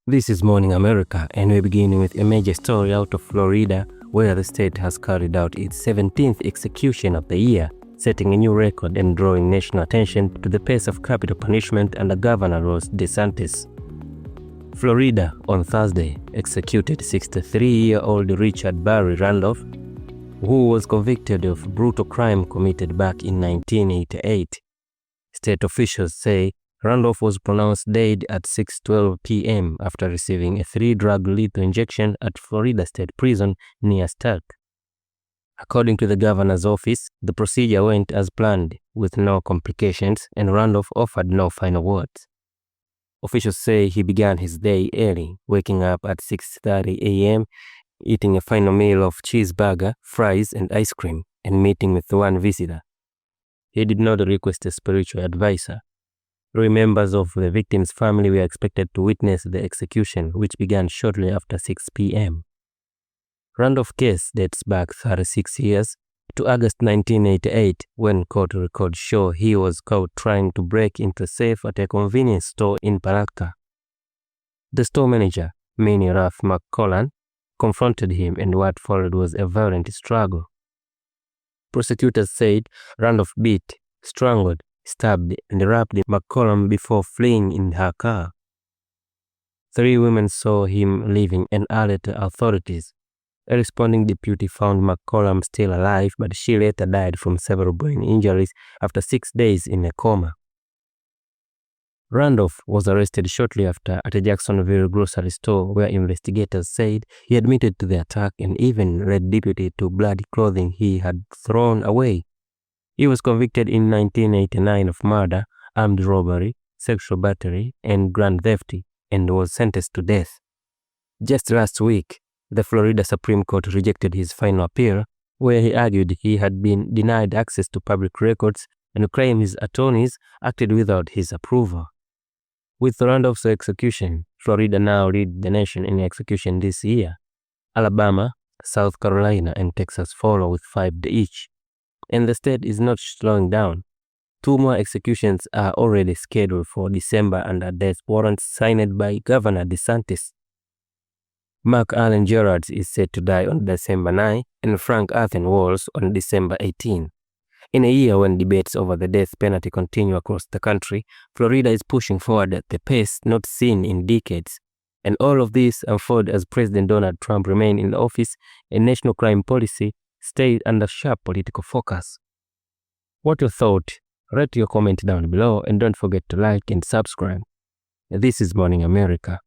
This is Morning America, and we're beginning with a major story out of Florida, where the state has carried out its 17th execution of the year, setting a new record and drawing national attention to the pace of capital punishment under Governor DeSantis. Florida, on Thursday, executed 63-year-old Richard Barry Randolph, who was convicted of brutal crime committed back in 1988. State officials say Randolph was pronounced dead at 6:12 p.m. after receiving a 3-drug lethal injection at Florida State Prison near Stark. According to the governor's office, the procedure went as planned, with no complications, and Randolph offered no final words. Officials say he began his day early, waking up at 6:30 a.m., eating a final meal of cheeseburger, fries, and ice cream, and meeting with one visitor. He did not request a spiritual advisor. 3 members of the victim's family were expected to witness the execution, which began shortly after 6 p.m. Randolph's case dates back 36 years to August 1988, when court records show he was caught trying to break into a safe at a convenience store in Palatka. The store manager, Minnie Rath McCollan, confronted him, and what followed was a violent struggle. Prosecutors said Randolph beat, strangled, stabbed, and rapped McCollum before fleeing in her car. 3 women saw him leaving and alerted authorities. A responding deputy found McCollum still alive, but she later died from several brain injuries after 6 days in a coma. Randolph was arrested shortly after at a Jacksonville grocery store, where investigators said he admitted to the attack and even led deputy to bloody clothing he had thrown away. He was convicted in 1989 of murder, armed robbery, sexual battery, and grand theft, and was sentenced to death. Just last week, the Florida Supreme Court rejected his final appeal, where he argued he had been denied access to public records and claimed his attorneys acted without his approval. With Randolph's execution, Florida now leads the nation in execution this year. Alabama, South Carolina, and Texas follow with 5 each. And the state is not slowing down. 2 more executions are already scheduled for December under death warrants signed by Governor DeSantis. Mark Allen Gerards is set to die on December 9 and Frank Athen Walls on December 18. In a year when debates over the death penalty continue across the country, Florida is pushing forward at the pace not seen in decades. And all of this unfolds as President Donald Trump remains in office and national crime policy stayed under sharp political focus. What your thought? Write your comment down below, and don't forget to like and subscribe. This is Morning America.